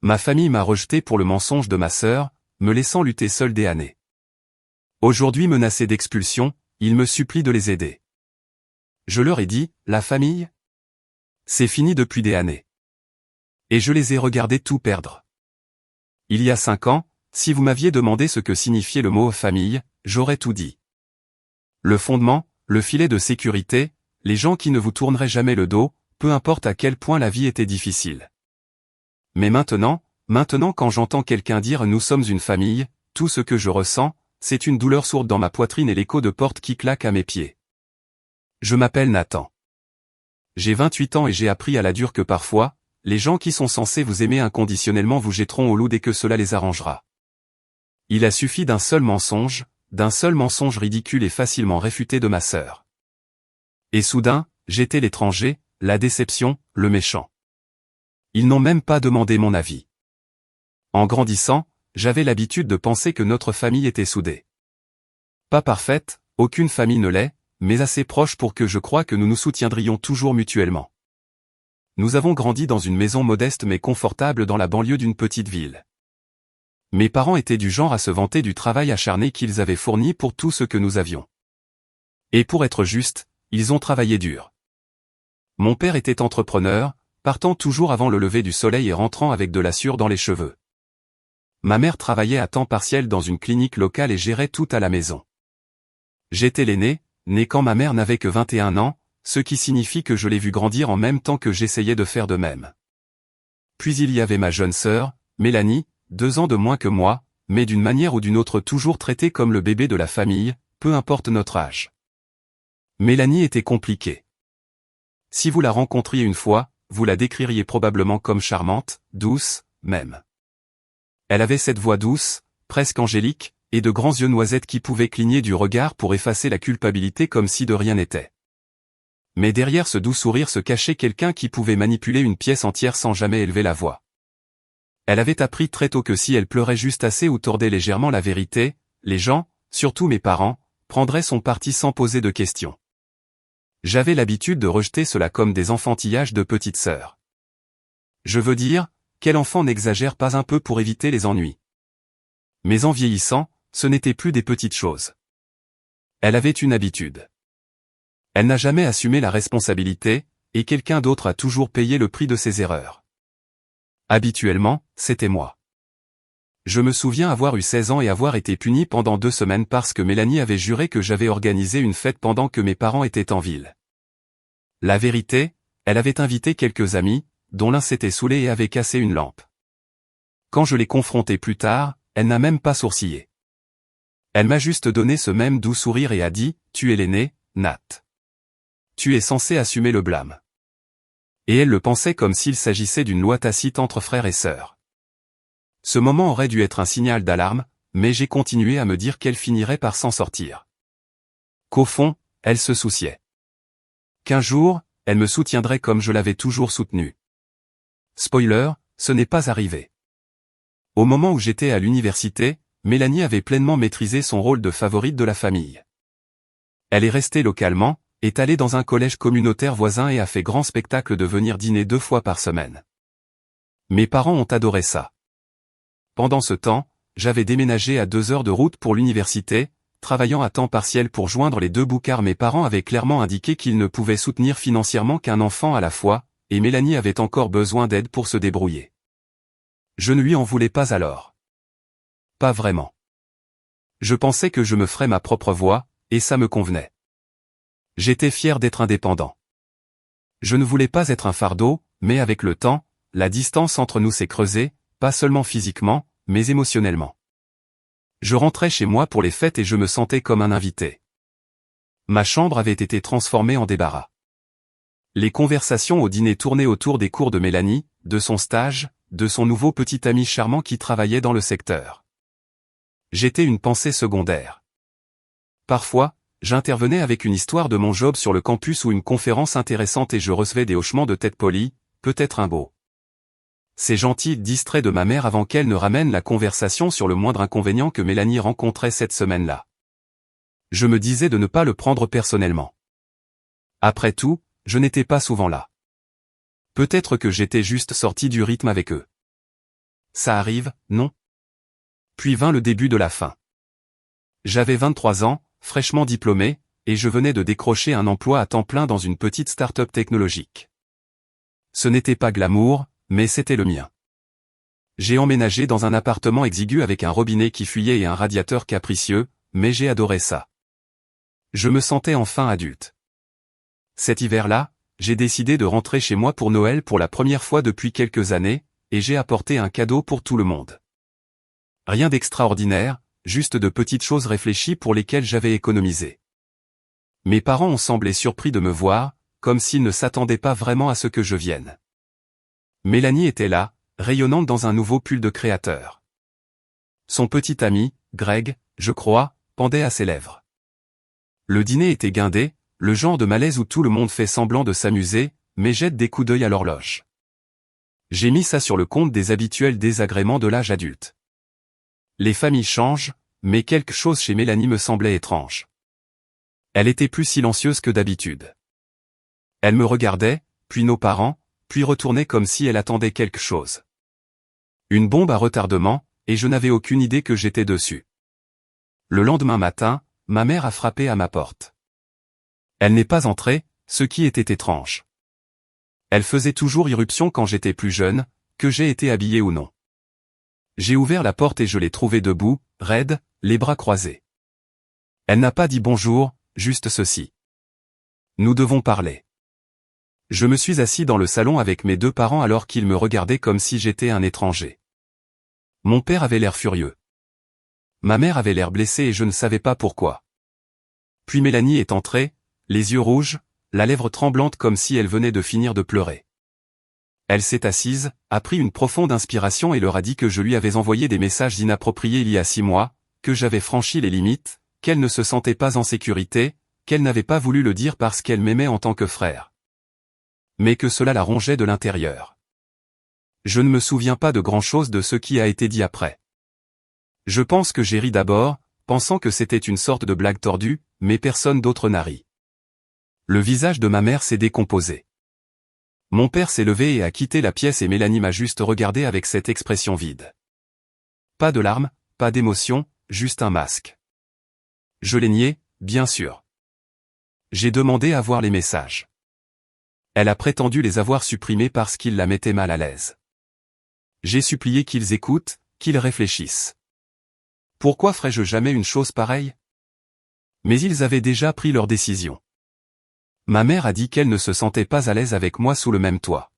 Ma famille m'a rejeté pour le mensonge de ma sœur, me laissant lutter seul des années. Aujourd'hui menacés d'expulsion, ils me supplient de les aider. Je leur ai dit, la famille? C'est fini depuis des années. Et je les ai regardés tout perdre. Il y a 5 ans, si vous m'aviez demandé ce que signifiait le mot famille, j'aurais tout dit. Le fondement, le filet de sécurité, les gens qui ne vous tourneraient jamais le dos, peu importe à quel point la vie était difficile. Mais maintenant quand j'entends quelqu'un dire « nous sommes une famille », tout ce que je ressens, c'est une douleur sourde dans ma poitrine et l'écho de portes qui claquent à mes pieds. Je m'appelle Nathan. J'ai 28 ans et j'ai appris à la dure que parfois, les gens qui sont censés vous aimer inconditionnellement vous jetteront au loup dès que cela les arrangera. Il a suffi d'un seul mensonge ridicule et facilement réfuté de ma sœur. Et soudain, j'étais l'étranger, la déception, le méchant. Ils n'ont même pas demandé mon avis. En grandissant, j'avais l'habitude de penser que notre famille était soudée. Pas parfaite, aucune famille ne l'est, mais assez proche pour que je croie que nous nous soutiendrions toujours mutuellement. Nous avons grandi dans une maison modeste mais confortable dans la banlieue d'une petite ville. Mes parents étaient du genre à se vanter du travail acharné qu'ils avaient fourni pour tout ce que nous avions. Et pour être juste, ils ont travaillé dur. Mon père était entrepreneur, partant toujours avant le lever du soleil et rentrant avec de la sueur dans les cheveux. Ma mère travaillait à temps partiel dans une clinique locale et gérait tout à la maison. J'étais l'aîné, né quand ma mère n'avait que 21 ans, ce qui signifie que je l'ai vu grandir en même temps que j'essayais de faire de même. Puis il y avait ma jeune sœur, Mélanie, 2 ans de moins que moi, mais d'une manière ou d'une autre toujours traitée comme le bébé de la famille, peu importe notre âge. Mélanie était compliquée. Si vous la rencontriez une fois, vous la décririez probablement comme charmante, douce, même. Elle avait cette voix douce, presque angélique, et de grands yeux noisettes qui pouvaient cligner du regard pour effacer la culpabilité comme si de rien n'était. Mais derrière ce doux sourire se cachait quelqu'un qui pouvait manipuler une pièce entière sans jamais élever la voix. Elle avait appris très tôt que si elle pleurait juste assez ou tordait légèrement la vérité, les gens, surtout mes parents, prendraient son parti sans poser de questions. J'avais l'habitude de rejeter cela comme des enfantillages de petite sœur. Je veux dire, quel enfant n'exagère pas un peu pour éviter les ennuis? Mais en vieillissant, ce n'était plus des petites choses. Elle avait une habitude. Elle n'a jamais assumé la responsabilité, et quelqu'un d'autre a toujours payé le prix de ses erreurs. Habituellement, c'était moi. Je me souviens avoir eu 16 ans et avoir été puni pendant 2 semaines parce que Mélanie avait juré que j'avais organisé une fête pendant que mes parents étaient en ville. La vérité, elle avait invité quelques amis, dont l'un s'était saoulé et avait cassé une lampe. Quand je l'ai confrontée plus tard, elle n'a même pas sourcillé. Elle m'a juste donné ce même doux sourire et a dit, « Tu es l'aîné, Nat. Tu es censé assumer le blâme. » Et elle le pensait comme s'il s'agissait d'une loi tacite entre frères et sœurs. Ce moment aurait dû être un signal d'alarme, mais j'ai continué à me dire qu'elle finirait par s'en sortir. Qu'au fond, elle se souciait. Qu'un jour, elle me soutiendrait comme je l'avais toujours soutenue. Spoiler, ce n'est pas arrivé. Au moment où j'étais à l'université, Mélanie avait pleinement maîtrisé son rôle de favorite de la famille. Elle est restée localement, est allée dans un collège communautaire voisin et a fait grand spectacle de venir dîner 2 fois par semaine. Mes parents ont adoré ça. Pendant ce temps, j'avais déménagé à 2 heures de route pour l'université, travaillant à temps partiel pour joindre les 2 bouts car mes parents avaient clairement indiqué qu'ils ne pouvaient soutenir financièrement qu'un enfant à la fois, et Mélanie avait encore besoin d'aide pour se débrouiller. Je ne lui en voulais pas alors. Pas vraiment. Je pensais que je me ferais ma propre voie, et ça me convenait. J'étais fier d'être indépendant. Je ne voulais pas être un fardeau, mais avec le temps, la distance entre nous s'est creusée, pas seulement physiquement, mais émotionnellement. Je rentrais chez moi pour les fêtes et je me sentais comme un invité. Ma chambre avait été transformée en débarras. Les conversations au dîner tournaient autour des cours de Mélanie, de son stage, de son nouveau petit ami charmant qui travaillait dans le secteur. J'étais une pensée secondaire. Parfois, j'intervenais avec une histoire de mon job sur le campus ou une conférence intéressante et je recevais des hochements de tête polis, peut-être un beau. C'est gentil, distrait de ma mère avant qu'elle ne ramène la conversation sur le moindre inconvénient que Mélanie rencontrait cette semaine-là. Je me disais de ne pas le prendre personnellement. Après tout, je n'étais pas souvent là. Peut-être que j'étais juste sorti du rythme avec eux. ça arrive, non? Puis vint le début de la fin. J'avais 23 ans, fraîchement diplômé, et je venais de décrocher un emploi à temps plein dans une petite start-up technologique. Ce n'était pas glamour, mais c'était le mien. J'ai emménagé dans un appartement exigu avec un robinet qui fuyait et un radiateur capricieux, mais j'ai adoré ça. Je me sentais enfin adulte. Cet hiver-là, j'ai décidé de rentrer chez moi pour Noël pour la première fois depuis quelques années, et j'ai apporté un cadeau pour tout le monde. Rien d'extraordinaire, juste de petites choses réfléchies pour lesquelles j'avais économisé. Mes parents ont semblé surpris de me voir, comme s'ils ne s'attendaient pas vraiment à ce que je vienne. Mélanie était là, rayonnante dans un nouveau pull de créateur. Son petit ami, Greg, je crois, pendait à ses lèvres. Le dîner était guindé, le genre de malaise où tout le monde fait semblant de s'amuser, mais jette des coups d'œil à l'horloge. J'ai mis ça sur le compte des habituels désagréments de l'âge adulte. Les familles changent, mais quelque chose chez Mélanie me semblait étrange. Elle était plus silencieuse que d'habitude. Elle me regardait, puis nos parents, puis retournait comme si elle attendait quelque chose. Une bombe à retardement, et je n'avais aucune idée que j'étais dessus. Le lendemain matin, ma mère a frappé à ma porte. Elle n'est pas entrée, ce qui était étrange. Elle faisait toujours irruption quand j'étais plus jeune, que j'ai été habillé ou non. J'ai ouvert la porte et je l'ai trouvée debout, raide, les bras croisés. Elle n'a pas dit bonjour, juste ceci. Nous devons parler. Je me suis assis dans le salon avec mes deux parents alors qu'ils me regardaient comme si j'étais un étranger. Mon père avait l'air furieux. Ma mère avait l'air blessée et je ne savais pas pourquoi. Puis Mélanie est entrée, les yeux rouges, la lèvre tremblante comme si elle venait de finir de pleurer. Elle s'est assise, a pris une profonde inspiration et leur a dit que je lui avais envoyé des messages inappropriés il y a 6 mois, que j'avais franchi les limites, qu'elle ne se sentait pas en sécurité, qu'elle n'avait pas voulu le dire parce qu'elle m'aimait en tant que frère. Mais que cela la rongeait de l'intérieur. Je ne me souviens pas de grand-chose de ce qui a été dit après. Je pense que j'ai ri d'abord, pensant que c'était une sorte de blague tordue, mais personne d'autre n'a ri. Le visage de ma mère s'est décomposé. Mon père s'est levé et a quitté la pièce et Mélanie m'a juste regardé avec cette expression vide. Pas de larmes, pas d'émotion, juste un masque. Je l'ai nié, bien sûr. J'ai demandé à voir les messages. Elle a prétendu les avoir supprimés parce qu'ils la mettaient mal à l'aise. J'ai supplié qu'ils écoutent, qu'ils réfléchissent. Pourquoi ferais-je jamais une chose pareille? Mais ils avaient déjà pris leur décision. Ma mère a dit qu'elle ne se sentait pas à l'aise avec moi sous le même toit.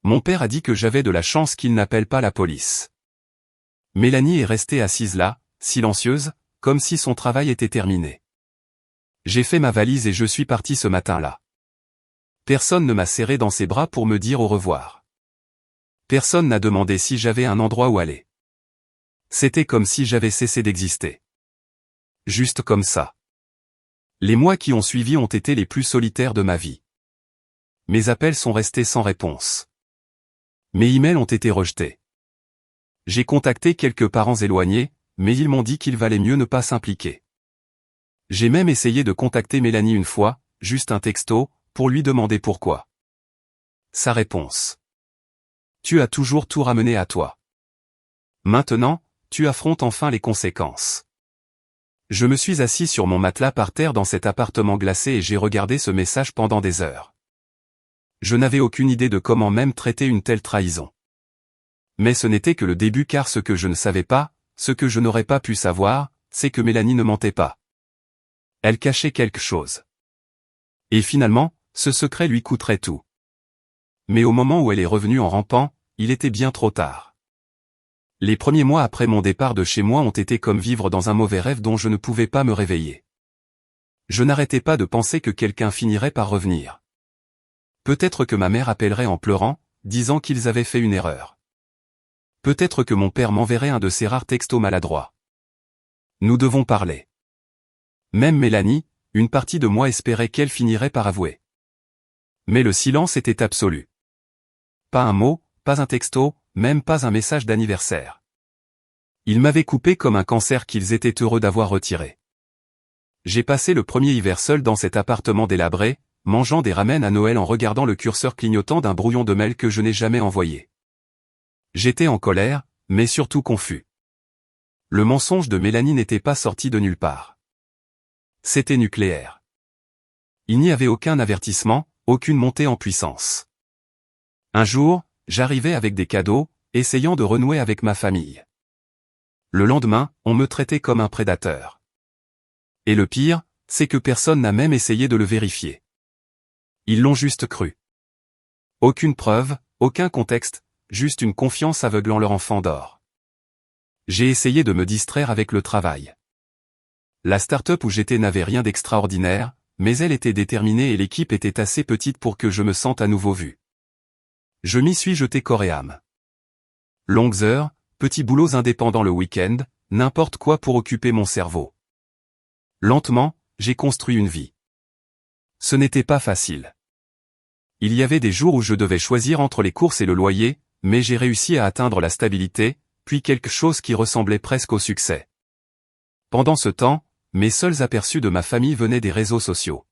Mon père a dit que j'avais de la chance qu'il n'appelle pas la police. Mélanie est restée assise là, silencieuse, comme si son travail était terminé. J'ai fait ma valise et je suis parti ce matin-là. Personne ne m'a serré dans ses bras pour me dire au revoir. Personne n'a demandé si j'avais un endroit où aller. C'était comme si j'avais cessé d'exister. Juste comme ça. Les mois qui ont suivi ont été les plus solitaires de ma vie. Mes appels sont restés sans réponse. Mes emails ont été rejetés. J'ai contacté quelques parents éloignés, mais ils m'ont dit qu'il valait mieux ne pas s'impliquer. J'ai même essayé de contacter Mélanie une fois, juste un texto, pour lui demander pourquoi. Sa réponse. Tu as toujours tout ramené à toi. Maintenant, tu affrontes enfin les conséquences. Je me suis assis sur mon matelas par terre dans cet appartement glacé et j'ai regardé ce message pendant des heures. Je n'avais aucune idée de comment même traiter une telle trahison. Mais ce n'était que le début car ce que je ne savais pas, ce que je n'aurais pas pu savoir, c'est que Mélanie ne mentait pas. Elle cachait quelque chose. Et finalement, ce secret lui coûterait tout. Mais au moment où elle est revenue en rampant, il était bien trop tard. Les premiers mois après mon départ de chez moi ont été comme vivre dans un mauvais rêve dont je ne pouvais pas me réveiller. Je n'arrêtais pas de penser que quelqu'un finirait par revenir. Peut-être que ma mère appellerait en pleurant, disant qu'ils avaient fait une erreur. Peut-être que mon père m'enverrait un de ces rares textos maladroits. Nous devons parler. Même Mélanie, une partie de moi espérait qu'elle finirait par avouer. Mais le silence était absolu. Pas un mot, pas un texto, même pas un message d'anniversaire. Ils m'avaient coupé comme un cancer qu'ils étaient heureux d'avoir retiré. J'ai passé le premier hiver seul dans cet appartement délabré, mangeant des ramen à Noël en regardant le curseur clignotant d'un brouillon de mail que je n'ai jamais envoyé. J'étais en colère, mais surtout confus. Le mensonge de Mélanie n'était pas sorti de nulle part. C'était nucléaire. Il n'y avait aucun avertissement, aucune montée en puissance. Un jour, j'arrivais avec des cadeaux, essayant de renouer avec ma famille. Le lendemain, on me traitait comme un prédateur. Et le pire, c'est que personne n'a même essayé de le vérifier. Ils l'ont juste cru. Aucune preuve, aucun contexte, juste une confiance aveuglant leur enfant d'or. J'ai essayé de me distraire avec le travail. La start-up où j'étais n'avait rien d'extraordinaire, mais elle était déterminée et l'équipe était assez petite pour que je me sente à nouveau vu. Je m'y suis jeté corps et âme. Longues heures, petits boulots indépendants le week-end, n'importe quoi pour occuper mon cerveau. Lentement, j'ai construit une vie. Ce n'était pas facile. Il y avait des jours où je devais choisir entre les courses et le loyer, mais j'ai réussi à atteindre la stabilité, puis quelque chose qui ressemblait presque au succès. Pendant ce temps, mes seuls aperçus de ma famille venaient des réseaux sociaux.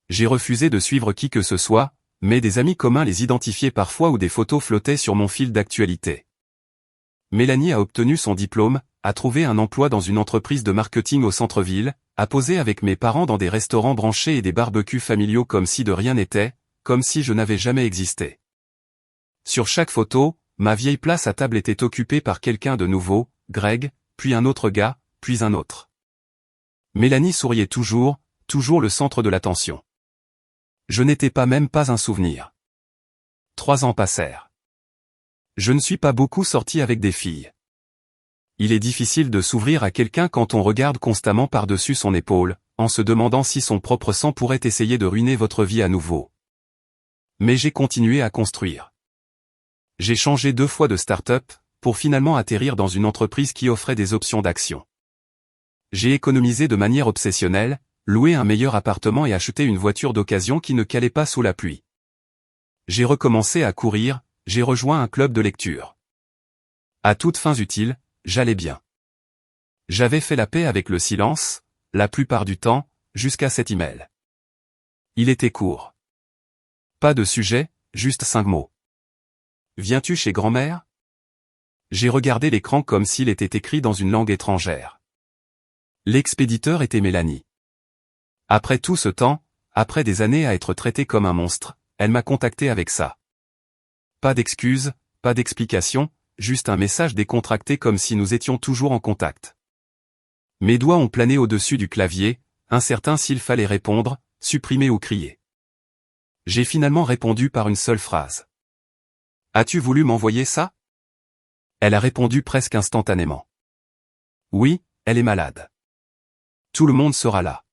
J'ai refusé de suivre qui que ce soit, mais des amis communs les identifiaient parfois ou des photos flottaient sur mon fil d'actualité. Mélanie a obtenu son diplôme, a trouvé un emploi dans une entreprise de marketing au centre-ville, a posé avec mes parents dans des restaurants branchés et des barbecues familiaux comme si de rien n'était, comme si je n'avais jamais existé. Sur chaque photo, ma vieille place à table était occupée par quelqu'un de nouveau, Greg, puis un autre gars, puis un autre. Mélanie souriait toujours le centre de l'attention. Je n'étais même pas un souvenir. 3 ans passèrent. Je ne suis pas beaucoup sorti avec des filles. Il est difficile de s'ouvrir à quelqu'un quand on regarde constamment par-dessus son épaule, en se demandant si son propre sang pourrait essayer de ruiner votre vie à nouveau. Mais j'ai continué à construire. J'ai changé 2 fois de start-up, pour finalement atterrir dans une entreprise qui offrait des options d'action. J'ai économisé de manière obsessionnelle, loué un meilleur appartement et acheté une voiture d'occasion qui ne calait pas sous la pluie. J'ai recommencé à courir, j'ai rejoint un club de lecture. À toutes fins utiles, j'allais bien. J'avais fait la paix avec le silence, la plupart du temps, jusqu'à cet email. Il était court. Pas de sujet, juste 5 mots. Viens-tu chez grand-mère? J'ai regardé l'écran comme s'il était écrit dans une langue étrangère. L'expéditeur était Mélanie. Après tout ce temps, après des années à être traité comme un monstre, elle m'a contacté avec ça. Pas d'excuses, pas d'explications, juste un message décontracté comme si nous étions toujours en contact. Mes doigts ont plané au-dessus du clavier, incertain s'il fallait répondre, supprimer ou crier. J'ai finalement répondu par une seule phrase. As-tu voulu m'envoyer ça? Elle a répondu presque instantanément. Oui, elle est malade. Tout le monde sera là.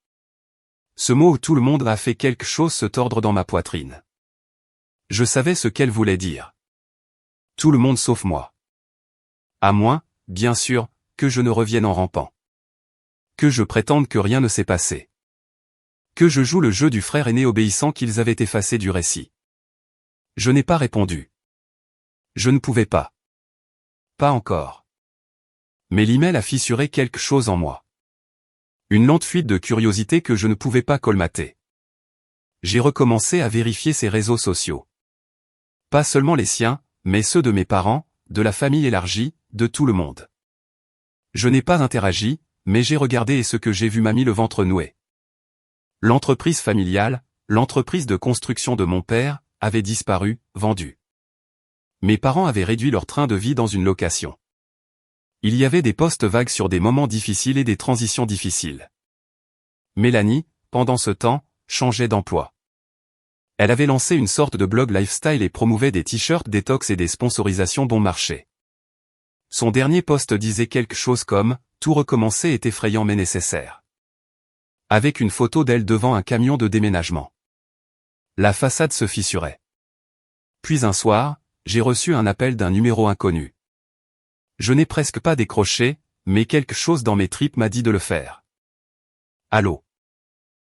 Ce mot où tout le monde a fait quelque chose se tordre dans ma poitrine. Je savais ce qu'elle voulait dire. Tout le monde sauf moi. À moins, bien sûr, que je ne revienne en rampant. Que je prétende que rien ne s'est passé. Que je joue le jeu du frère aîné obéissant qu'ils avaient effacé du récit. Je n'ai pas répondu. Je ne pouvais pas. Pas encore. Mais l'email a fissuré quelque chose en moi. Une lente fuite de curiosité que je ne pouvais pas colmater. J'ai recommencé à vérifier ses réseaux sociaux. Pas seulement les siens, mais ceux de mes parents, de la famille élargie, de tout le monde. Je n'ai pas interagi, mais j'ai regardé et ce que j'ai vu m'a mis le ventre noué. L'entreprise familiale, l'entreprise de construction de mon père, avait disparu, vendue. Mes parents avaient réduit leur train de vie dans une location. Il y avait des posts vagues sur des moments difficiles et des transitions difficiles. Mélanie, pendant ce temps, changeait d'emploi. Elle avait lancé une sorte de blog lifestyle et promouvait des t-shirts détox et des sponsorisations bon marché. Son dernier post disait quelque chose comme « Tout recommencer est effrayant mais nécessaire ». Avec une photo d'elle devant un camion de déménagement. La façade se fissurait. Puis un soir, j'ai reçu un appel d'un numéro inconnu. Je n'ai presque pas décroché, mais quelque chose dans mes tripes m'a dit de le faire. Allô?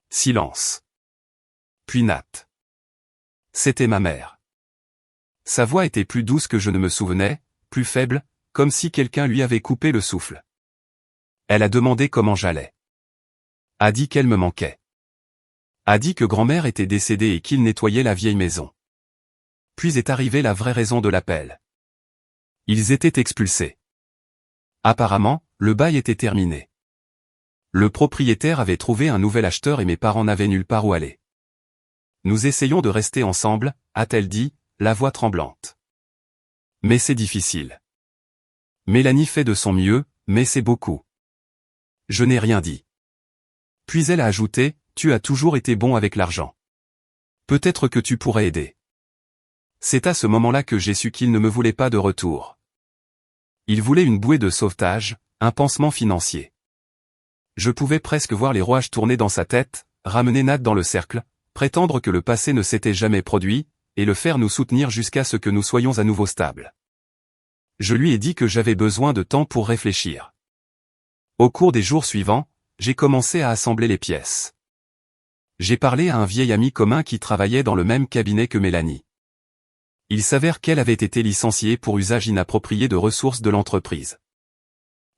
Silence. Puis Nat. C'était ma mère. Sa voix était plus douce que je ne me souvenais, plus faible, comme si quelqu'un lui avait coupé le souffle. Elle a demandé comment j'allais. A dit qu'elle me manquait. A dit que grand-mère était décédée et qu'il nettoyait la vieille maison. Puis est arrivée la vraie raison de l'appel. Ils étaient expulsés. Apparemment, le bail était terminé. Le propriétaire avait trouvé un nouvel acheteur et mes parents n'avaient nulle part où aller. Nous essayons de rester ensemble, a-t-elle dit, la voix tremblante. Mais c'est difficile. Mélanie fait de son mieux, mais c'est beaucoup. Je n'ai rien dit. Puis elle a ajouté, tu as toujours été bon avec l'argent. Peut-être que tu pourrais aider. C'est à ce moment-là que j'ai su qu'il ne me voulait pas de retour. Il voulait une bouée de sauvetage, un pansement financier. Je pouvais presque voir les rouages tourner dans sa tête, ramener Nat dans le cercle, prétendre que le passé ne s'était jamais produit, et le faire nous soutenir jusqu'à ce que nous soyons à nouveau stables. Je lui ai dit que j'avais besoin de temps pour réfléchir. Au cours des jours suivants, j'ai commencé à assembler les pièces. J'ai parlé à un vieil ami commun qui travaillait dans le même cabinet que Mélanie. Il s'avère qu'elle avait été licenciée pour usage inapproprié de ressources de l'entreprise.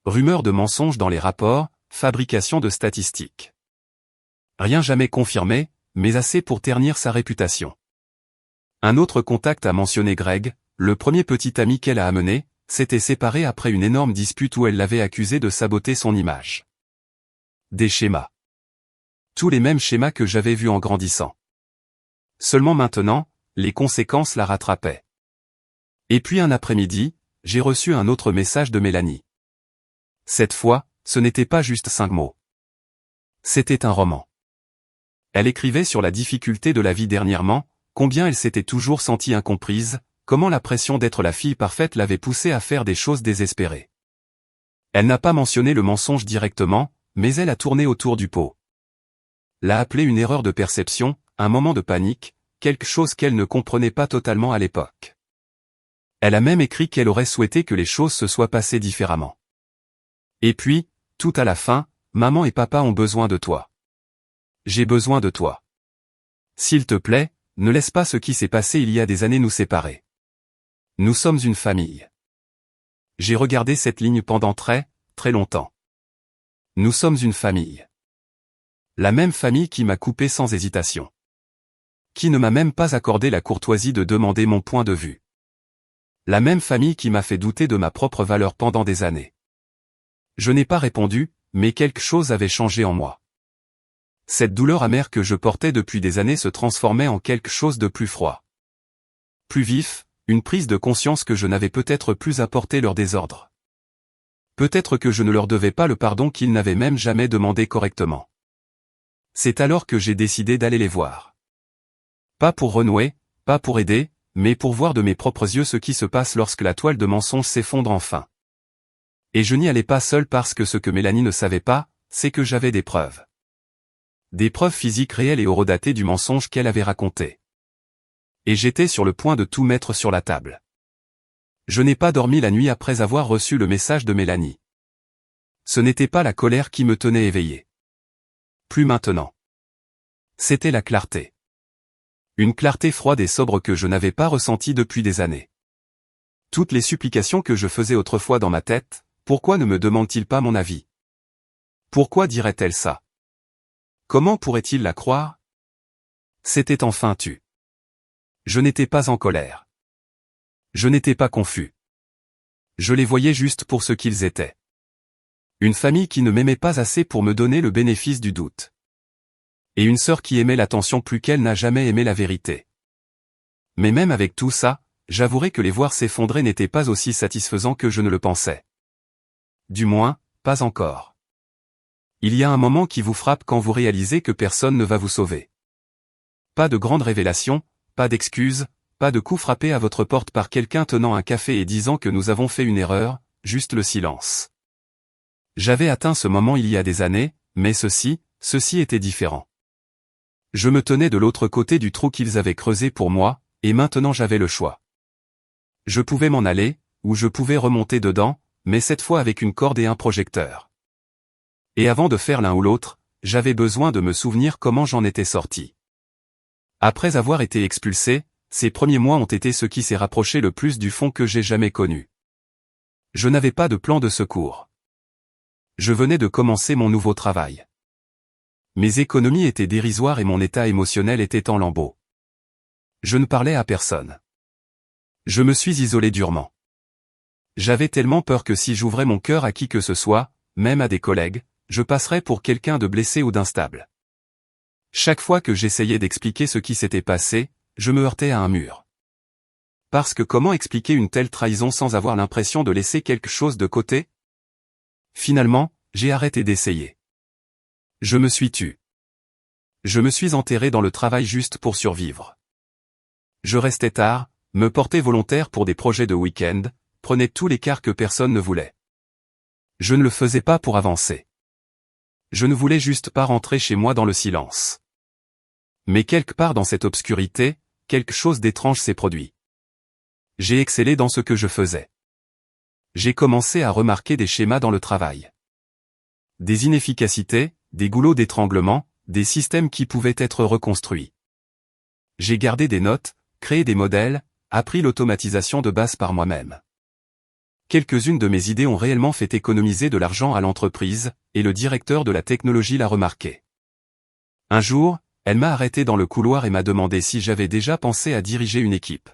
Rumeurs de mensonges dans les rapports, fabrication de statistiques. Rien jamais confirmé, mais assez pour ternir sa réputation. Un autre contact a mentionné Greg, le premier petit ami qu'elle a amené, s'était séparé après une énorme dispute où elle l'avait accusé de saboter son image. Des schémas. Tous les mêmes schémas que j'avais vus en grandissant. Seulement maintenant, les conséquences la rattrapaient. Et puis un après-midi, j'ai reçu un autre message de Mélanie. Cette fois, ce n'était pas juste 5 mots. C'était un roman. Elle écrivait sur la difficulté de la vie dernièrement, combien elle s'était toujours sentie incomprise, comment la pression d'être la fille parfaite l'avait poussée à faire des choses désespérées. Elle n'a pas mentionné le mensonge directement, mais elle a tourné autour du pot. L'a appelé une erreur de perception, un moment de panique, quelque chose qu'elle ne comprenait pas totalement à l'époque. Elle a même écrit qu'elle aurait souhaité que les choses se soient passées différemment. Et puis, tout à la fin, maman et papa ont besoin de toi. J'ai besoin de toi. S'il te plaît, ne laisse pas ce qui s'est passé il y a des années nous séparer. Nous sommes une famille. J'ai regardé cette ligne pendant très, très longtemps. Nous sommes une famille. La même famille qui m'a coupé sans hésitation. Qui ne m'a même pas accordé la courtoisie de demander mon point de vue. La même famille qui m'a fait douter de ma propre valeur pendant des années. Je n'ai pas répondu, mais quelque chose avait changé en moi. Cette douleur amère que je portais depuis des années se transformait en quelque chose de plus froid. Plus vif, une prise de conscience que je n'avais peut-être plus apporté leur désordre. Peut-être que je ne leur devais pas le pardon qu'ils n'avaient même jamais demandé correctement. C'est alors que j'ai décidé d'aller les voir. Pas pour renouer, pas pour aider, mais pour voir de mes propres yeux ce qui se passe lorsque la toile de mensonge s'effondre enfin. Et je n'y allais pas seul parce que ce que Mélanie ne savait pas, c'est que j'avais des preuves. Des preuves physiques réelles et horodatées du mensonge qu'elle avait raconté. Et j'étais sur le point de tout mettre sur la table. Je n'ai pas dormi la nuit après avoir reçu le message de Mélanie. Ce n'était pas la colère qui me tenait éveillé. Plus maintenant. C'était la clarté. Une clarté froide et sobre que je n'avais pas ressentie depuis des années. Toutes les supplications que je faisais autrefois dans ma tête, pourquoi ne me demande-t-il pas mon avis? Pourquoi dirait-elle ça? Comment pourrait-il la croire? C'était enfin tu. Je n'étais pas en colère. Je n'étais pas confus. Je les voyais juste pour ce qu'ils étaient. Une famille qui ne m'aimait pas assez pour me donner le bénéfice du doute. Et une sœur qui aimait l'attention plus qu'elle n'a jamais aimé la vérité. Mais même avec tout ça, j'avouerai que les voir s'effondrer n'était pas aussi satisfaisant que je ne le pensais. Du moins, pas encore. Il y a un moment qui vous frappe quand vous réalisez que personne ne va vous sauver. Pas de grande révélation, pas d'excuses, pas de coup frappé à votre porte par quelqu'un tenant un café et disant que nous avons fait une erreur, juste le silence. J'avais atteint ce moment il y a des années, mais ceci était différent. Je me tenais de l'autre côté du trou qu'ils avaient creusé pour moi, et maintenant j'avais le choix. Je pouvais m'en aller, ou je pouvais remonter dedans, mais cette fois avec une corde et un projecteur. Et avant de faire l'un ou l'autre, j'avais besoin de me souvenir comment j'en étais sorti. Après avoir été expulsé, ces premiers mois ont été ceux qui s'est rapproché le plus du fond que j'ai jamais connu. Je n'avais pas de plan de secours. Je venais de commencer mon nouveau travail. Mes économies étaient dérisoires et mon état émotionnel était en lambeaux. Je ne parlais à personne. Je me suis isolé durement. J'avais tellement peur que si j'ouvrais mon cœur à qui que ce soit, même à des collègues, je passerais pour quelqu'un de blessé ou d'instable. Chaque fois que j'essayais d'expliquer ce qui s'était passé, je me heurtais à un mur. Parce que comment expliquer une telle trahison sans avoir l'impression de laisser quelque chose de côté? Finalement, j'ai arrêté d'essayer. Je me suis tu. Je me suis enterré dans le travail juste pour survivre. Je restais tard, me portais volontaire pour des projets de week-end, prenais tous les quarts que personne ne voulait. Je ne le faisais pas pour avancer. Je ne voulais juste pas rentrer chez moi dans le silence. Mais quelque part dans cette obscurité, quelque chose d'étrange s'est produit. J'ai excellé dans ce que je faisais. J'ai commencé à remarquer des schémas dans le travail. Des inefficacités, des goulots d'étranglement, des systèmes qui pouvaient être reconstruits. J'ai gardé des notes, créé des modèles, appris l'automatisation de base par moi-même. Quelques-unes de mes idées ont réellement fait économiser de l'argent à l'entreprise, et le directeur de la technologie l'a remarqué. Un jour, elle m'a arrêté dans le couloir et m'a demandé si j'avais déjà pensé à diriger une équipe.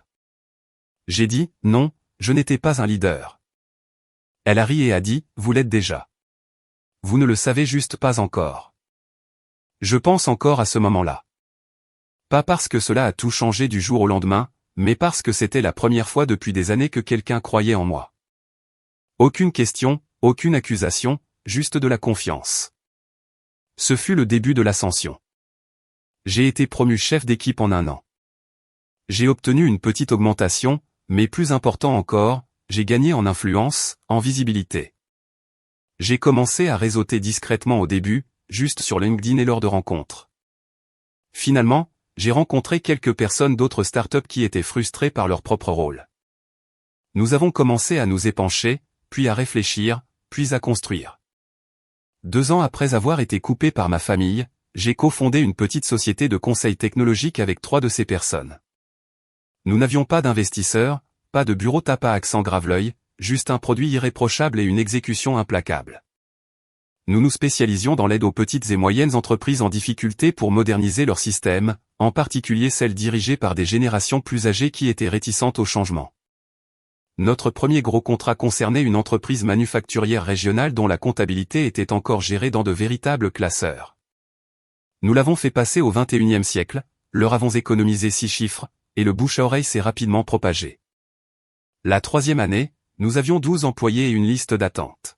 J'ai dit, non, je n'étais pas un leader. Elle a ri et a dit, vous l'êtes déjà. Vous ne le savez juste pas encore. Je pense encore à ce moment-là. Pas parce que cela a tout changé du jour au lendemain, mais parce que c'était la première fois depuis des années que quelqu'un croyait en moi. Aucune question, aucune accusation, juste de la confiance. Ce fut le début de l'ascension. J'ai été promu chef d'équipe en 1 an. J'ai obtenu une petite augmentation, mais plus important encore, j'ai gagné en influence, en visibilité. J'ai commencé à réseauter discrètement au début, juste sur LinkedIn et lors de rencontres. Finalement, j'ai rencontré quelques personnes d'autres startups qui étaient frustrées par leur propre rôle. Nous avons commencé à nous épancher, puis à réfléchir, puis à construire. 2 ans après avoir été coupé par ma famille, j'ai cofondé une petite société de conseil technologique avec 3 de ces personnes. Nous n'avions pas d'investisseurs, pas de bureau tape à accent grave-l'œil, juste un produit irréprochable et une exécution implacable. Nous nous spécialisions dans l'aide aux petites et moyennes entreprises en difficulté pour moderniser leur système, en particulier celles dirigées par des générations plus âgées qui étaient réticentes au changement. Notre premier gros contrat concernait une entreprise manufacturière régionale dont la comptabilité était encore gérée dans de véritables classeurs. Nous l'avons fait passer au XXIe siècle, leur avons économisé 6 chiffres, et le bouche à oreille s'est rapidement propagé. La 3e année, nous avions 12 employés et une liste d'attente.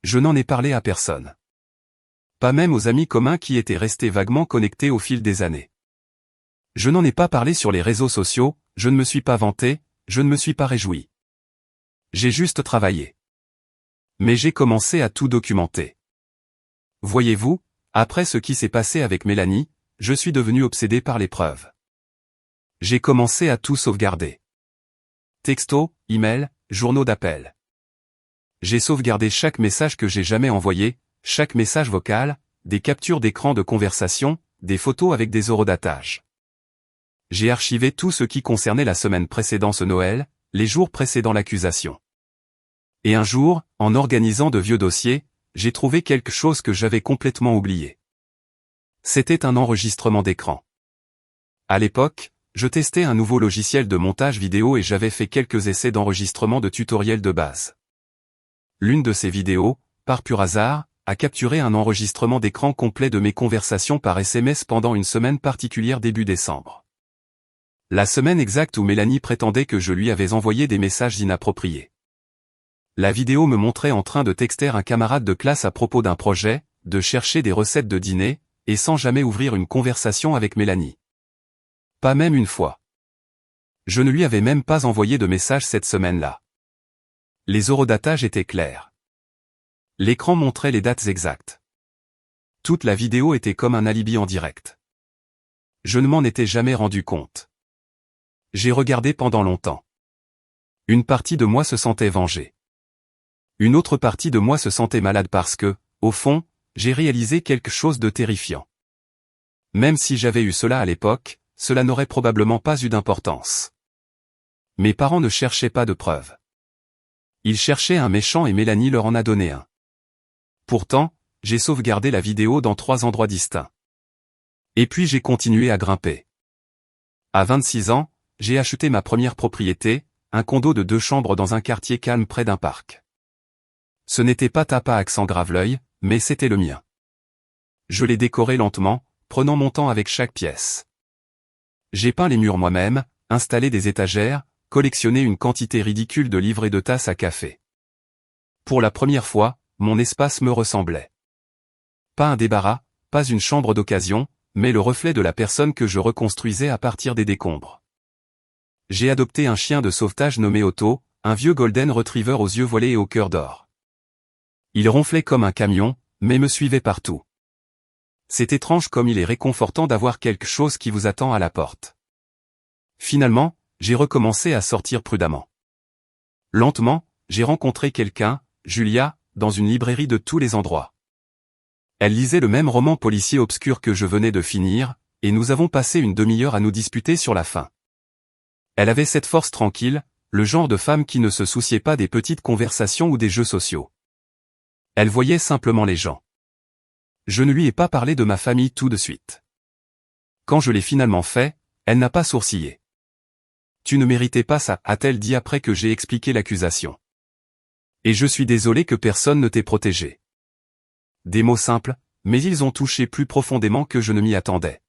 Je n'en ai parlé à personne. Pas même aux amis communs qui étaient restés vaguement connectés au fil des années. Je n'en ai pas parlé sur les réseaux sociaux, je ne me suis pas vanté, je ne me suis pas réjoui. J'ai juste travaillé. Mais j'ai commencé à tout documenter. Voyez-vous, après ce qui s'est passé avec Mélanie, je suis devenu obsédé par les preuves. J'ai commencé à tout sauvegarder. Textos, emails, journaux d'appel. J'ai sauvegardé chaque message que j'ai jamais envoyé, chaque message vocal, des captures d'écran de conversation, des photos avec des horodatage. J'ai archivé tout ce qui concernait la semaine précédant ce Noël, les jours précédant l'accusation. Et un jour, en organisant de vieux dossiers, j'ai trouvé quelque chose que j'avais complètement oublié. C'était un enregistrement d'écran. À l'époque, je testais un nouveau logiciel de montage vidéo et j'avais fait quelques essais d'enregistrement de tutoriels de base. L'une de ces vidéos, par pur hasard, a capturé un enregistrement d'écran complet de mes conversations par SMS pendant une semaine particulière début décembre. La semaine exacte où Mélanie prétendait que je lui avais envoyé des messages inappropriés. La vidéo me montrait en train de texter un camarade de classe à propos d'un projet, de chercher des recettes de dîner, et sans jamais ouvrir une conversation avec Mélanie. Pas même une fois. Je ne lui avais même pas envoyé de message cette semaine-là. Les horodatages étaient clairs. L'écran montrait les dates exactes. Toute la vidéo était comme un alibi en direct. Je ne m'en étais jamais rendu compte. J'ai regardé pendant longtemps. Une partie de moi se sentait vengée. Une autre partie de moi se sentait malade parce que, au fond, j'ai réalisé quelque chose de terrifiant. Même si j'avais eu cela à l'époque, cela n'aurait probablement pas eu d'importance. Mes parents ne cherchaient pas de preuves. Ils cherchaient un méchant et Mélanie leur en a donné un. Pourtant, j'ai sauvegardé la vidéo dans 3 endroits distincts. Et puis j'ai continué à grimper. À 26 ans, j'ai acheté ma première propriété, un condo de 2 chambres dans un quartier calme près d'un parc. Ce n'était pas Tapa accent Graveleuil, mais c'était le mien. Je l'ai décoré lentement, prenant mon temps avec chaque pièce. J'ai peint les murs moi-même, installé des étagères, collectionné une quantité ridicule de livres et de tasses à café. Pour la première fois, mon espace me ressemblait. Pas un débarras, pas une chambre d'occasion, mais le reflet de la personne que je reconstruisais à partir des décombres. J'ai adopté un chien de sauvetage nommé Otto, un vieux golden retriever aux yeux voilés et au cœur d'or. Il ronflait comme un camion, mais me suivait partout. C'est étrange comme il est réconfortant d'avoir quelque chose qui vous attend à la porte. Finalement, j'ai recommencé à sortir prudemment. Lentement, j'ai rencontré quelqu'un, Julia, dans une librairie de tous les endroits. Elle lisait le même roman policier obscur que je venais de finir, et nous avons passé une demi-heure à nous disputer sur la fin. Elle avait cette force tranquille, le genre de femme qui ne se souciait pas des petites conversations ou des jeux sociaux. Elle voyait simplement les gens. Je ne lui ai pas parlé de ma famille tout de suite. Quand je l'ai finalement fait, elle n'a pas sourcillé. « Tu ne méritais pas ça », a-t-elle dit après que j'ai expliqué l'accusation. « Et je suis désolé que personne ne t'ait protégé. » Des mots simples, mais ils ont touché plus profondément que je ne m'y attendais.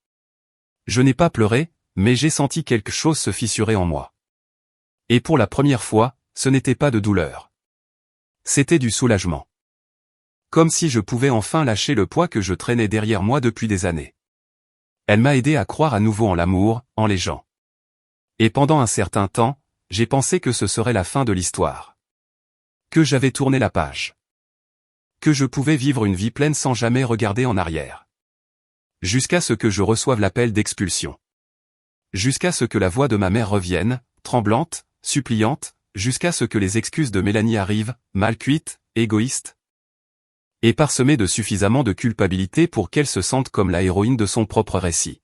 Je n'ai pas pleuré, mais j'ai senti quelque chose se fissurer en moi. Et pour la première fois, ce n'était pas de douleur. C'était du soulagement. Comme si je pouvais enfin lâcher le poids que je traînais derrière moi depuis des années. Elle m'a aidé à croire à nouveau en l'amour, en les gens. Et pendant un certain temps, j'ai pensé que ce serait la fin de l'histoire. Que j'avais tourné la page. Que je pouvais vivre une vie pleine sans jamais regarder en arrière. Jusqu'à ce que je reçoive l'appel d'expulsion. Jusqu'à ce que la voix de ma mère revienne, tremblante, suppliante, jusqu'à ce que les excuses de Mélanie arrivent, mal cuites, égoïstes, et parsemées de suffisamment de culpabilité pour qu'elle se sente comme la héroïne de son propre récit.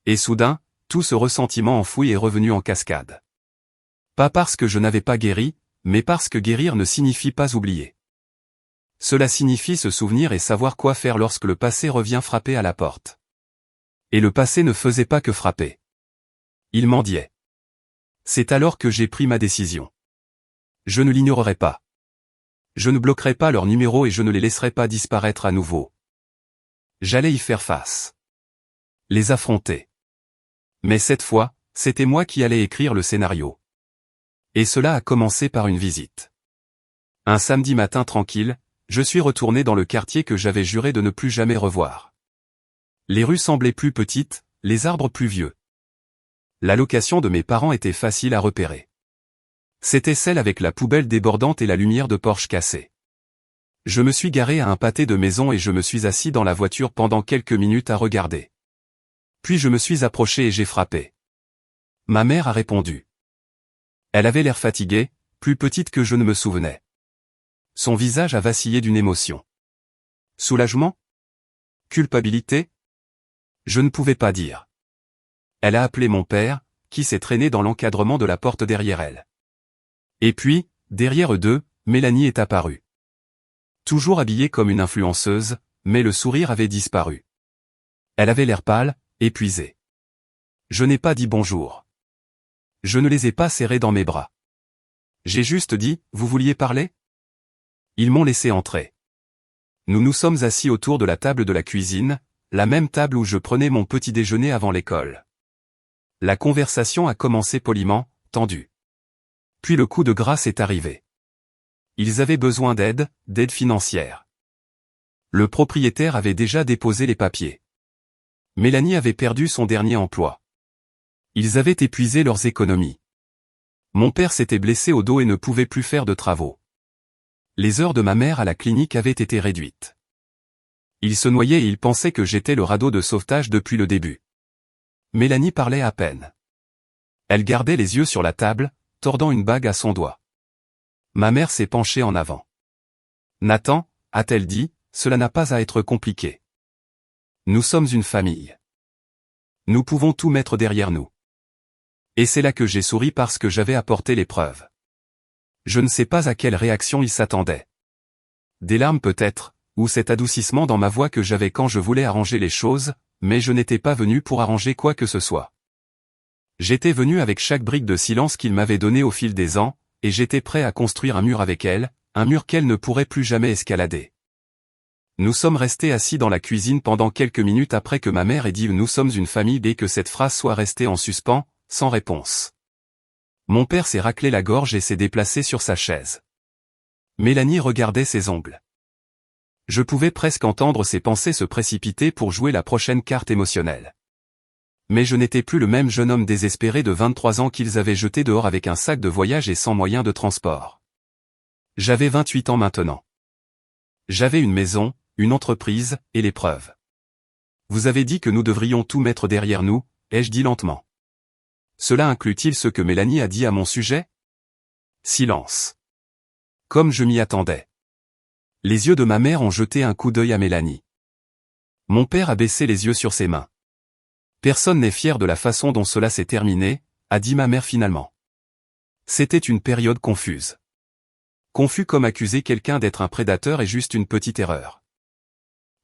Et soudain, tout ce ressentiment enfoui est revenu en cascade. Pas parce que je n'avais pas guéri, mais parce que guérir ne signifie pas oublier. Cela signifie se souvenir et savoir quoi faire lorsque le passé revient frapper à la porte. Et le passé ne faisait pas que frapper. Il mendiait. C'est alors que j'ai pris ma décision. Je ne l'ignorerai pas. Je ne bloquerai pas leur numéro et je ne les laisserai pas disparaître à nouveau. J'allais y faire face. Les affronter. Mais cette fois, c'était moi qui allais écrire le scénario. Et cela a commencé par une visite. Un samedi matin tranquille, je suis retourné dans le quartier que j'avais juré de ne plus jamais revoir. Les rues semblaient plus petites, les arbres plus vieux. La location de mes parents était facile à repérer. C'était celle avec la poubelle débordante et la lumière de Porsche cassée. Je me suis garé à un pâté de maison et je me suis assis dans la voiture pendant quelques minutes à regarder. Puis je me suis approché et j'ai frappé. Ma mère a répondu. Elle avait l'air fatiguée, plus petite que je ne me souvenais. Son visage a vacillé d'une émotion. Soulagement? Culpabilité? Je ne pouvais pas dire. Elle a appelé mon père, qui s'est traîné dans l'encadrement de la porte derrière elle. Et puis, derrière eux deux, Mélanie est apparue. Toujours habillée comme une influenceuse, mais le sourire avait disparu. Elle avait l'air pâle, épuisée. Je n'ai pas dit bonjour. Je ne les ai pas serrés dans mes bras. J'ai juste dit, vous vouliez parler? Ils m'ont laissé entrer. Nous nous sommes assis autour de la table de la cuisine, la même table où je prenais mon petit déjeuner avant l'école. La conversation a commencé poliment, tendue. Puis le coup de grâce est arrivé. Ils avaient besoin d'aide financière. Le propriétaire avait déjà déposé les papiers. Mélanie avait perdu son dernier emploi. Ils avaient épuisé leurs économies. Mon père s'était blessé au dos et ne pouvait plus faire de travaux. Les heures de ma mère à la clinique avaient été réduites. Il se noyait et il pensait que j'étais le radeau de sauvetage depuis le début. Mélanie parlait à peine. Elle gardait les yeux sur la table, tordant une bague à son doigt. Ma mère s'est penchée en avant. Nathan, a-t-elle dit, cela n'a pas à être compliqué. Nous sommes une famille. Nous pouvons tout mettre derrière nous. Et c'est là que j'ai souri parce que j'avais apporté les preuves. Je ne sais pas à quelle réaction il s'attendait. Des larmes peut-être, ou cet adoucissement dans ma voix que j'avais quand je voulais arranger les choses, mais je n'étais pas venu pour arranger quoi que ce soit. J'étais venu avec chaque brique de silence qu'il m'avait donnée au fil des ans, et j'étais prêt à construire un mur avec elle, un mur qu'elle ne pourrait plus jamais escalader. Nous sommes restés assis dans la cuisine pendant quelques minutes après que ma mère ait dit « Nous sommes une famille » et que cette phrase soit restée en suspens, sans réponse. Mon père s'est raclé la gorge et s'est déplacé sur sa chaise. Mélanie regardait ses ongles. Je pouvais presque entendre ses pensées se précipiter pour jouer la prochaine carte émotionnelle. Mais je n'étais plus le même jeune homme désespéré de 23 ans qu'ils avaient jeté dehors avec un sac de voyage et sans moyen de transport. J'avais 28 ans maintenant. J'avais une maison, une entreprise, et l'épreuve. Vous avez dit que nous devrions tout mettre derrière nous, ai-je dit lentement. Cela inclut-il ce que Mélanie a dit à mon sujet? Silence. Comme je m'y attendais. Les yeux de ma mère ont jeté un coup d'œil à Mélanie. Mon père a baissé les yeux sur ses mains. Personne n'est fier de la façon dont cela s'est terminé, a dit ma mère finalement. C'était une période confuse. Confus comme accuser quelqu'un d'être un prédateur est juste une petite erreur.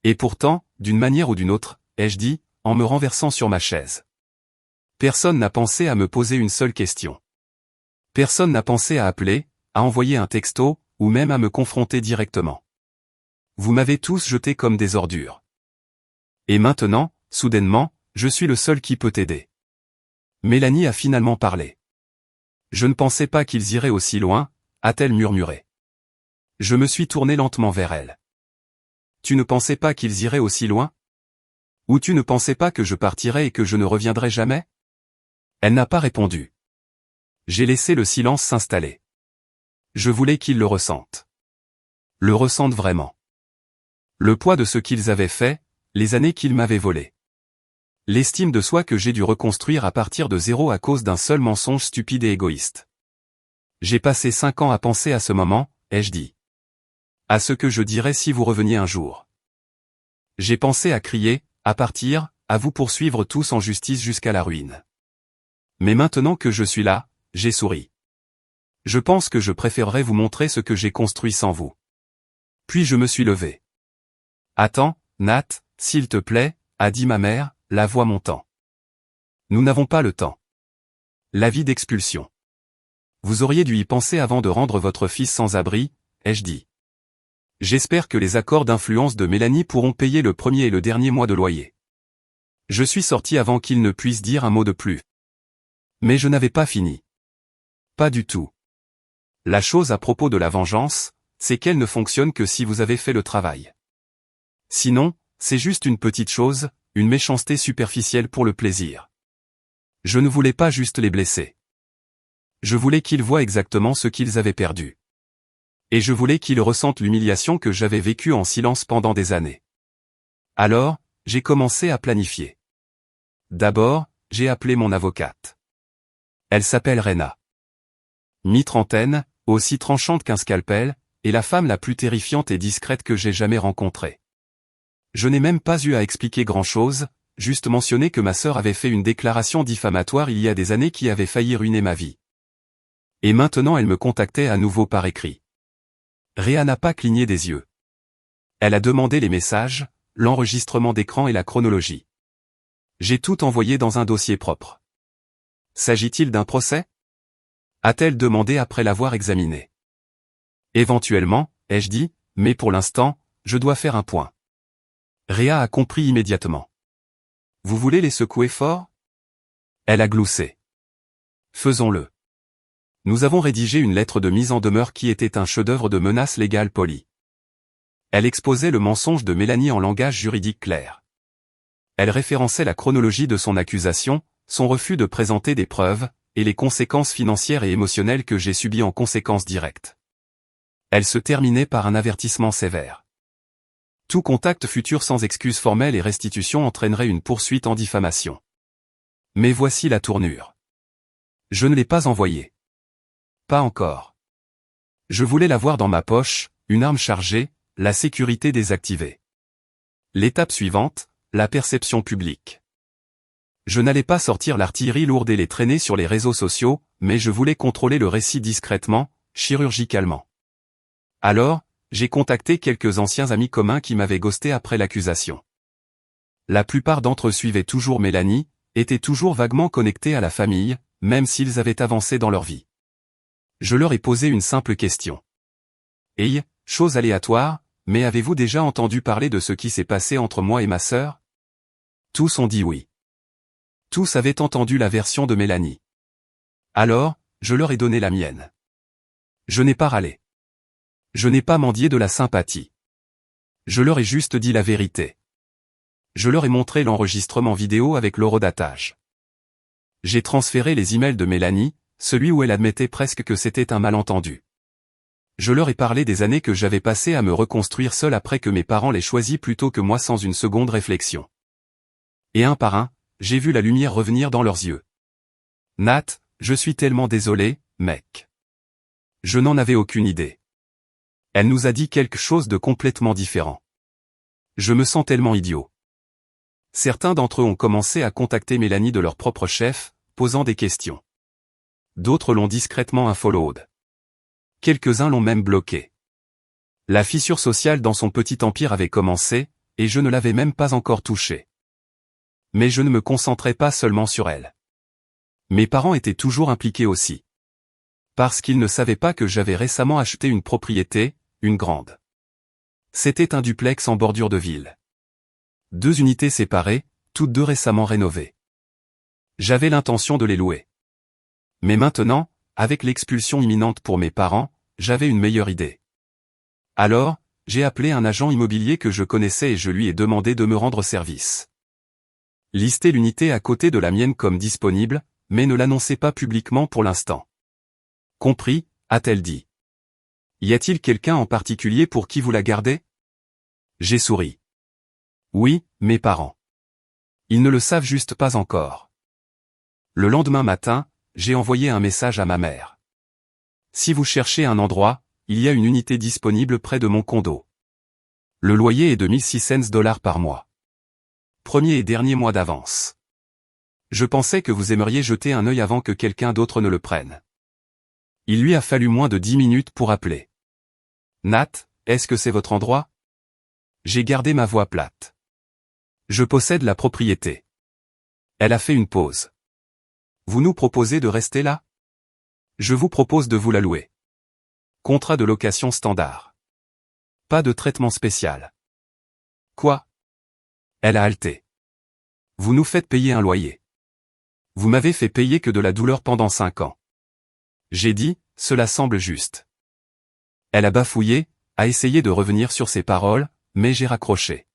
Et pourtant, d'une manière ou d'une autre, ai-je dit, en me renversant sur ma chaise. Personne n'a pensé à me poser une seule question. Personne n'a pensé à appeler, à envoyer un texto, ou même à me confronter directement. Vous m'avez tous jeté comme des ordures. Et maintenant, soudainement, je suis le seul qui peut t'aider. Mélanie a finalement parlé. Je ne pensais pas qu'ils iraient aussi loin, a-t-elle murmuré. Je me suis tourné lentement vers elle. Tu ne pensais pas qu'ils iraient aussi loin? Ou tu ne pensais pas que je partirais et que je ne reviendrais jamais? Elle n'a pas répondu. J'ai laissé le silence s'installer. Je voulais qu'ils le ressentent. Le ressentent vraiment. Le poids de ce qu'ils avaient fait, les années qu'ils m'avaient volées. L'estime de soi que j'ai dû reconstruire à partir de zéro à cause d'un seul mensonge stupide et égoïste. J'ai passé 5 ans à penser à ce moment, ai-je dit. À ce que je dirais si vous reveniez un jour. J'ai pensé à crier, à partir, à vous poursuivre tous en justice jusqu'à la ruine. Mais maintenant que je suis là, j'ai souri. Je pense que je préférerais vous montrer ce que j'ai construit sans vous. Puis je me suis levé. Attends, Nat, s'il te plaît, a dit ma mère, la voix montant. Nous n'avons pas le temps. L'avis d'expulsion. Vous auriez dû y penser avant de rendre votre fils sans abri, ai-je dit. J'espère que les accords d'influence de Mélanie pourront payer le premier et le dernier mois de loyer. Je suis sorti avant qu'il ne puisse dire un mot de plus. Mais je n'avais pas fini. Pas du tout. La chose à propos de la vengeance, c'est qu'elle ne fonctionne que si vous avez fait le travail. Sinon, c'est juste une petite chose, une méchanceté superficielle pour le plaisir. Je ne voulais pas juste les blesser. Je voulais qu'ils voient exactement ce qu'ils avaient perdu. Et je voulais qu'ils ressentent l'humiliation que j'avais vécue en silence pendant des années. Alors, j'ai commencé à planifier. D'abord, j'ai appelé mon avocate. Elle s'appelle Rena. Mi-trentaine, aussi tranchante qu'un scalpel, et la femme la plus terrifiante et discrète que j'ai jamais rencontrée. Je n'ai même pas eu à expliquer grand-chose, juste mentionner que ma sœur avait fait une déclaration diffamatoire il y a des années qui avait failli ruiner ma vie. Et maintenant elle me contactait à nouveau par écrit. Réa n'a pas cligné des yeux. Elle a demandé les messages, l'enregistrement d'écran et la chronologie. J'ai tout envoyé dans un dossier propre. S'agit-il d'un procès? A-t-elle demandé après l'avoir examiné. Éventuellement, ai-je dit, mais pour l'instant, je dois faire un point. Réa a compris immédiatement. Vous voulez les secouer fort? Elle a gloussé. Faisons-le. Nous avons rédigé une lettre de mise en demeure qui était un chef-d'œuvre de menaces légales polies. Elle exposait le mensonge de Mélanie en langage juridique clair. Elle référençait la chronologie de son accusation, son refus de présenter des preuves, et les conséquences financières et émotionnelles que j'ai subies en conséquence directe. Elle se terminait par un avertissement sévère. Tout contact futur sans excuse formelle et restitution entraînerait une poursuite en diffamation. Mais voici la tournure. Je ne l'ai pas envoyée. Pas encore. Je voulais l'avoir dans ma poche, une arme chargée, la sécurité désactivée. L'étape suivante, la perception publique. Je n'allais pas sortir l'artillerie lourde et les traîner sur les réseaux sociaux, mais je voulais contrôler le récit discrètement, chirurgicalement. Alors, j'ai contacté quelques anciens amis communs qui m'avaient ghosté après l'accusation. La plupart d'entre eux suivaient toujours Mélanie, étaient toujours vaguement connectés à la famille, même s'ils avaient avancé dans leur vie. Je leur ai posé une simple question. Hey, chose aléatoire, mais avez-vous déjà entendu parler de ce qui s'est passé entre moi et ma sœur? Tous ont dit oui. Tous avaient entendu la version de Mélanie. Alors, je leur ai donné la mienne. Je n'ai pas râlé. Je n'ai pas mendié de la sympathie. Je leur ai juste dit la vérité. Je leur ai montré l'enregistrement vidéo avec l'horodatage. J'ai transféré les emails de Mélanie, celui où elle admettait presque que c'était un malentendu. Je leur ai parlé des années que j'avais passées à me reconstruire seul après que mes parents l'aient choisi plutôt que moi sans une seconde réflexion. Et un par un, j'ai vu la lumière revenir dans leurs yeux. Nat, je suis tellement désolé, mec. Je n'en avais aucune idée. Elle nous a dit quelque chose de complètement différent. Je me sens tellement idiot. Certains d'entre eux ont commencé à contacter Mélanie de leur propre chef, posant des questions. D'autres l'ont discrètement unfollowed. Quelques-uns l'ont même bloqué. La fissure sociale dans son petit empire avait commencé, et je ne l'avais même pas encore touchée. Mais je ne me concentrais pas seulement sur elle. Mes parents étaient toujours impliqués aussi. Parce qu'ils ne savaient pas que j'avais récemment acheté une propriété, une grande. C'était un duplex en bordure de ville. 2 unités séparées, toutes deux récemment rénovées. J'avais l'intention de les louer. Mais maintenant, avec l'expulsion imminente pour mes parents, j'avais une meilleure idée. Alors, j'ai appelé un agent immobilier que je connaissais et je lui ai demandé de me rendre service. Listez l'unité à côté de la mienne comme disponible, mais ne l'annoncez pas publiquement pour l'instant. Compris, a-t-elle dit. Y a-t-il quelqu'un en particulier pour qui vous la gardez? J'ai souri. Oui, mes parents. Ils ne le savent juste pas encore. Le lendemain matin, j'ai envoyé un message à ma mère. Si vous cherchez un endroit, il y a une unité disponible près de mon condo. Le loyer est de $1,600 par mois. Premier et dernier mois d'avance. Je pensais que vous aimeriez jeter un œil avant que quelqu'un d'autre ne le prenne. Il lui a fallu moins de 10 minutes pour appeler. Nat, est-ce que c'est votre endroit? J'ai gardé ma voix plate. Je possède la propriété. Elle a fait une pause. Vous nous proposez de rester là? Je vous propose de vous la louer. Contrat de location standard. Pas de traitement spécial. Quoi? Elle a halté. Vous nous faites payer un loyer. Vous m'avez fait payer que de la douleur pendant 5 ans. J'ai dit, cela semble juste. Elle a bafouillé, a essayé de revenir sur ses paroles, mais j'ai raccroché.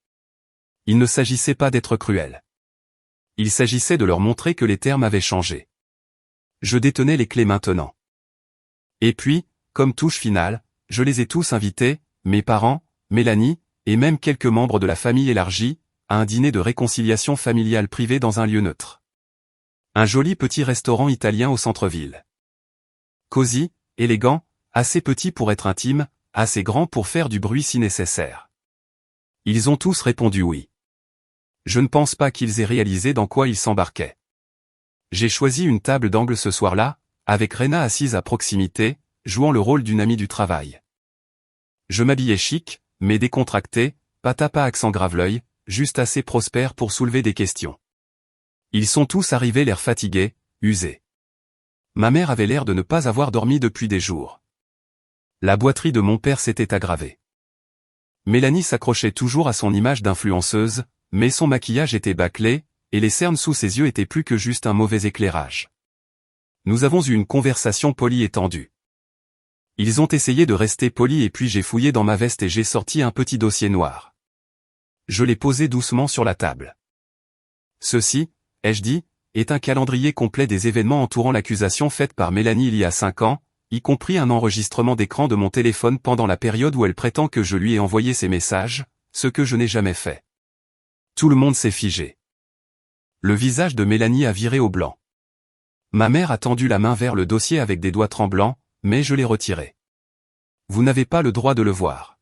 Il ne s'agissait pas d'être cruel. Il s'agissait de leur montrer que les termes avaient changé. Je détenais les clés maintenant. Et puis, comme touche finale, je les ai tous invités, mes parents, Mélanie, et même quelques membres de la famille élargie, à un dîner de réconciliation familiale privé dans un lieu neutre. Un joli petit restaurant italien au centre-ville. Cosy, élégant, assez petit pour être intime, assez grand pour faire du bruit si nécessaire. Ils ont tous répondu oui. Je ne pense pas qu'ils aient réalisé dans quoi ils s'embarquaient. J'ai choisi une table d'angle ce soir-là, avec Rena assise à proximité, jouant le rôle d'une amie du travail. Je m'habillais chic, mais décontracté, pas accent grave-l'œil, juste assez prospère pour soulever des questions. Ils sont tous arrivés l'air fatigués, usés. Ma mère avait l'air de ne pas avoir dormi depuis des jours. La boiterie de mon père s'était aggravée. Mélanie s'accrochait toujours à son image d'influenceuse, mais son maquillage était bâclé, et les cernes sous ses yeux étaient plus que juste un mauvais éclairage. Nous avons eu une conversation polie et tendue. Ils ont essayé de rester polis et puis j'ai fouillé dans ma veste et j'ai sorti un petit dossier noir. Je l'ai posé doucement sur la table. Ceci, ai-je dit, est un calendrier complet des événements entourant l'accusation faite par Mélanie il y a 5 ans, y compris un enregistrement d'écran de mon téléphone pendant la période où elle prétend que je lui ai envoyé ces messages, ce que je n'ai jamais fait. Tout le monde s'est figé. Le visage de Mélanie a viré au blanc. Ma mère a tendu la main vers le dossier avec des doigts tremblants, mais je l'ai retiré. Vous n'avez pas le droit de le voir.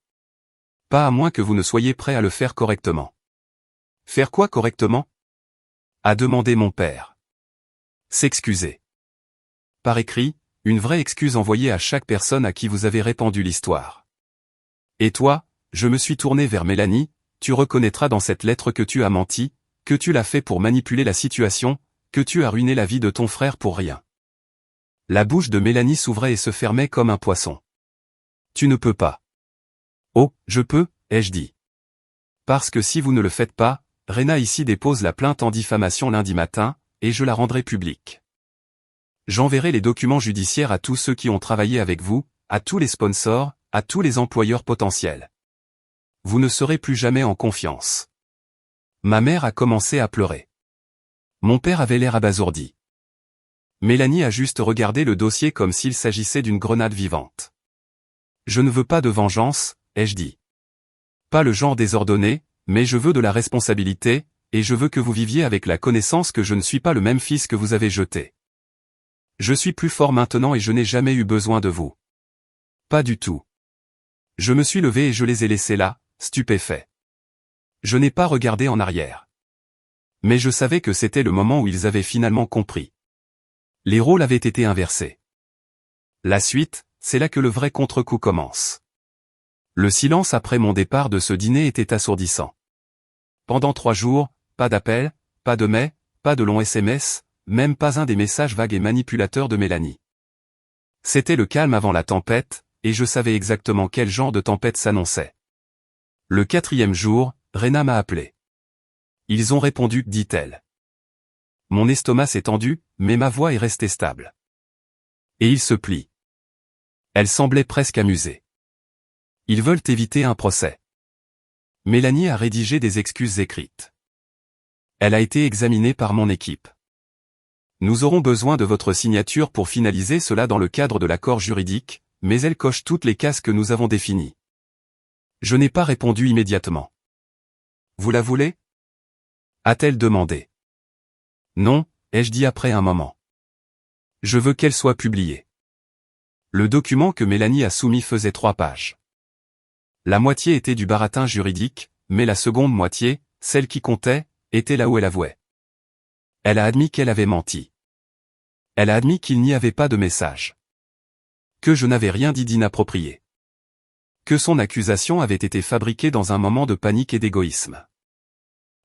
Pas à moins que vous ne soyez prêt à le faire correctement. Faire quoi correctement? A demandé mon père. S'excuser. Par écrit, une vraie excuse envoyée à chaque personne à qui vous avez répandu l'histoire. Et toi, je me suis tourné vers Mélanie, tu reconnaîtras dans cette lettre que tu as menti, que tu l'as fait pour manipuler la situation, que tu as ruiné la vie de ton frère pour rien. La bouche de Mélanie s'ouvrait et se fermait comme un poisson. Tu ne peux pas. Oh, je peux, ai-je dit. Parce que si vous ne le faites pas, Rena ici dépose la plainte en diffamation lundi matin, et je la rendrai publique. J'enverrai les documents judiciaires à tous ceux qui ont travaillé avec vous, à tous les sponsors, à tous les employeurs potentiels. Vous ne serez plus jamais en confiance. Ma mère a commencé à pleurer. Mon père avait l'air abasourdi. Mélanie a juste regardé le dossier comme s'il s'agissait d'une grenade vivante. Je ne veux pas de vengeance, ai-je dit. Pas le genre désordonné, mais je veux de la responsabilité, et je veux que vous viviez avec la connaissance que je ne suis pas le même fils que vous avez jeté. Je suis plus fort maintenant et je n'ai jamais eu besoin de vous. Pas du tout. Je me suis levé et je les ai laissés là, stupéfaits. Je n'ai pas regardé en arrière. Mais je savais que c'était le moment où ils avaient finalement compris. Les rôles avaient été inversés. La suite, c'est là que le vrai contre-coup commence. Le silence après mon départ de ce dîner était assourdissant. Pendant 3 jours, pas d'appel, pas de mail, pas de longs SMS, même pas un des messages vagues et manipulateurs de Mélanie. C'était le calme avant la tempête, et je savais exactement quel genre de tempête s'annonçait. Le 4e jour, Rena m'a appelé. Ils ont répondu, dit-elle. Mon estomac s'est tendu, mais ma voix est restée stable. Et ils se plient. Elle semblait presque amusée. Ils veulent éviter un procès. Mélanie a rédigé des excuses écrites. Elle a été examinée par mon équipe. Nous aurons besoin de votre signature pour finaliser cela dans le cadre de l'accord juridique, mais elle coche toutes les cases que nous avons définies. Je n'ai pas répondu immédiatement. Vous la voulez ? A-t-elle demandé. Non, ai-je dit après un moment. Je veux qu'elle soit publiée. Le document que Mélanie a soumis faisait 3 pages. La moitié était du baratin juridique, mais la seconde moitié, celle qui comptait, était là où elle avouait. Elle a admis qu'elle avait menti. Elle a admis qu'il n'y avait pas de message. Que je n'avais rien dit d'inapproprié. Que son accusation avait été fabriquée dans un moment de panique et d'égoïsme.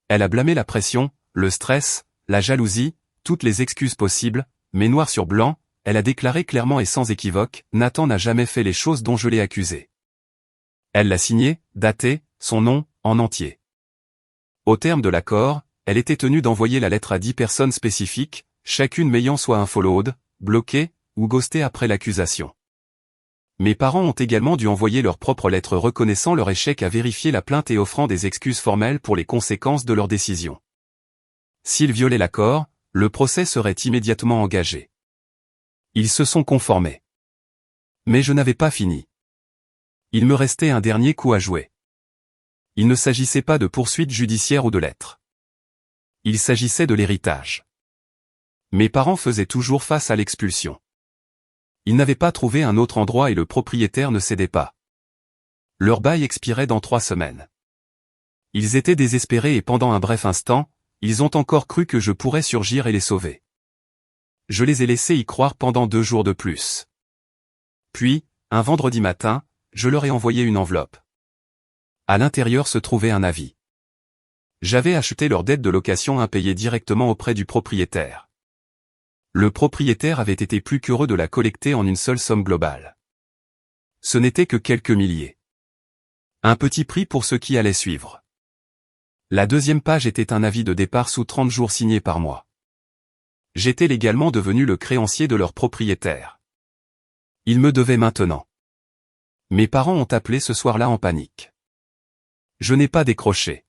Elle a blâmé la pression, le stress, la jalousie, toutes les excuses possibles, mais noir sur blanc, elle a déclaré clairement et sans équivoque, Nathan n'a jamais fait les choses dont je l'ai accusé. Elle l'a signé, daté, son nom, en entier. Au terme de l'accord, elle était tenue d'envoyer la lettre à 10 personnes spécifiques, chacune m'ayant soit unfollowed, bloqué, ou ghosté après l'accusation. Mes parents ont également dû envoyer leur propre lettre reconnaissant leur échec à vérifier la plainte et offrant des excuses formelles pour les conséquences de leur décision. S'ils violaient l'accord, le procès serait immédiatement engagé. Ils se sont conformés. Mais je n'avais pas fini. Il me restait un dernier coup à jouer. Il ne s'agissait pas de poursuites judiciaires ou de lettres. Il s'agissait de l'héritage. Mes parents faisaient toujours face à l'expulsion. Ils n'avaient pas trouvé un autre endroit et le propriétaire ne cédait pas. Leur bail expirait dans 3 semaines. Ils étaient désespérés et pendant un bref instant, ils ont encore cru que je pourrais surgir et les sauver. Je les ai laissés y croire pendant 2 jours de plus. Puis, un vendredi matin, je leur ai envoyé une enveloppe. À l'intérieur se trouvait un avis. J'avais acheté leur dette de location impayée directement auprès du propriétaire. Le propriétaire avait été plus qu'heureux de la collecter en une seule somme globale. Ce n'était que quelques milliers. Un petit prix pour ceux qui allaient suivre. La 2e page était un avis de départ sous 30 jours signé par moi. J'étais légalement devenu le créancier de leur propriétaire. Ils me devaient maintenant. Mes parents ont appelé ce soir-là en panique. Je n'ai pas décroché.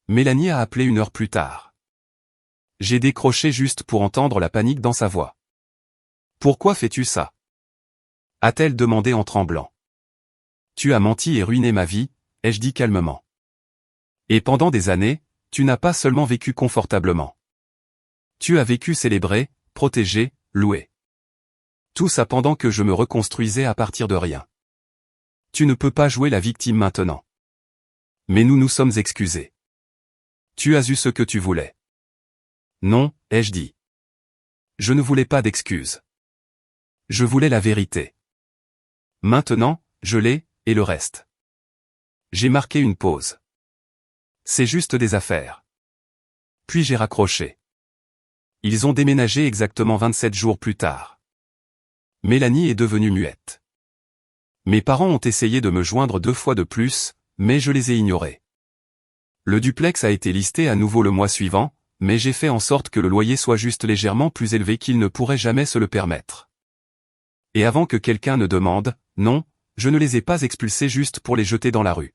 Mélanie a appelé 1 heure plus tard. J'ai décroché juste pour entendre la panique dans sa voix. « Pourquoi fais-tu ça ?» a-t-elle demandé en tremblant. « Tu as menti et ruiné ma vie », ai-je dit calmement. « Et pendant des années, tu n'as pas seulement vécu confortablement. Tu as vécu célébré, protégé, loué. Tout ça pendant que je me reconstruisais à partir de rien. Tu ne peux pas jouer la victime maintenant. Mais nous nous sommes excusés. Tu as eu ce que tu voulais. » Non, ai-je dit. Je ne voulais pas d'excuses. Je voulais la vérité. Maintenant, je l'ai, et le reste. J'ai marqué une pause. C'est juste des affaires. Puis j'ai raccroché. Ils ont déménagé exactement 27 jours plus tard. Mélanie est devenue muette. Mes parents ont essayé de me joindre 2 fois de plus, mais je les ai ignorés. Le duplex a été listé à nouveau le mois suivant, mais j'ai fait en sorte que le loyer soit juste légèrement plus élevé qu'ils ne pourraient jamais se le permettre. Et avant que quelqu'un ne demande, non, je ne les ai pas expulsés juste pour les jeter dans la rue.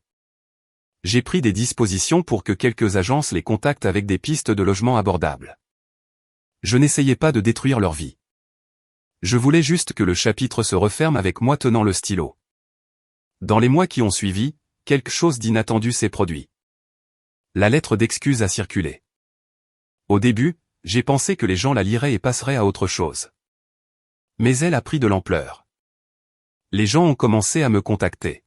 J'ai pris des dispositions pour que quelques agences les contactent avec des pistes de logement abordables. Je n'essayais pas de détruire leur vie. Je voulais juste que le chapitre se referme avec moi tenant le stylo. Dans les mois qui ont suivi, quelque chose d'inattendu s'est produit. La lettre d'excuse a circulé. Au début, j'ai pensé que les gens la liraient et passeraient à autre chose. Mais elle a pris de l'ampleur. Les gens ont commencé à me contacter.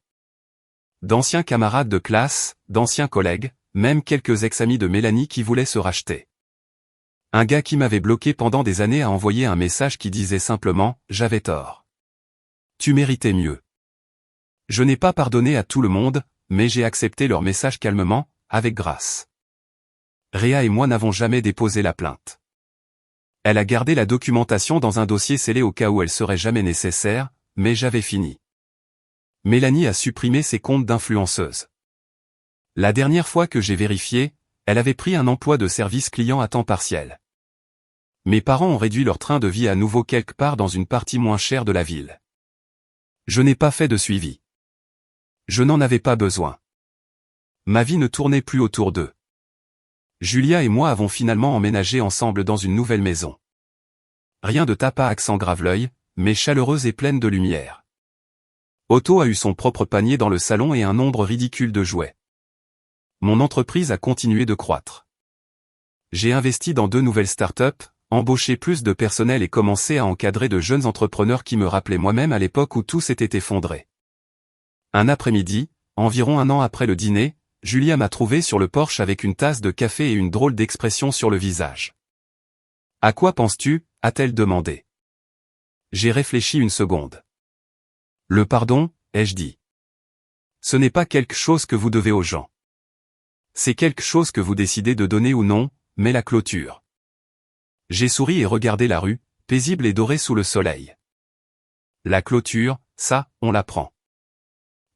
D'anciens camarades de classe, d'anciens collègues, même quelques ex-amis de Mélanie qui voulaient se racheter. Un gars qui m'avait bloqué pendant des années a envoyé un message qui disait simplement « J'avais tort. Tu méritais mieux ». Je n'ai pas pardonné à tout le monde, mais j'ai accepté leur message calmement, avec grâce. Réa et moi n'avons jamais déposé la plainte. Elle a gardé la documentation dans un dossier scellé au cas où elle serait jamais nécessaire, mais j'avais fini. Mélanie a supprimé ses comptes d'influenceuse. La dernière fois que j'ai vérifié, elle avait pris un emploi de service client à temps partiel. Mes parents ont réduit leur train de vie à nouveau quelque part dans une partie moins chère de la ville. Je n'ai pas fait de suivi. Je n'en avais pas besoin. Ma vie ne tournait plus autour d'eux. Julia et moi avons finalement emménagé ensemble dans une nouvelle maison. Rien de tapas accent Graveleuil, mais chaleureuse et pleine de lumière. Otto a eu son propre panier dans le salon et un nombre ridicule de jouets. Mon entreprise a continué de croître. J'ai investi dans 2 nouvelles startups, embauché plus de personnel et commencé à encadrer de jeunes entrepreneurs qui me rappelaient moi-même à l'époque où tout s'était effondré. Un après-midi, environ 1 an après le dîner, Julia m'a trouvé sur le porche avec une tasse de café et une drôle d'expression sur le visage. « À quoi penses-tu » a-t-elle demandé. J'ai réfléchi une seconde. « Le pardon » ai-je dit. « Ce n'est pas quelque chose que vous devez aux gens. C'est quelque chose que vous décidez de donner ou non, mais la clôture. » J'ai souri et regardé la rue, paisible et dorée sous le soleil. La clôture, ça, on l'apprend.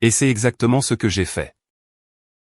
Et c'est exactement ce que j'ai fait.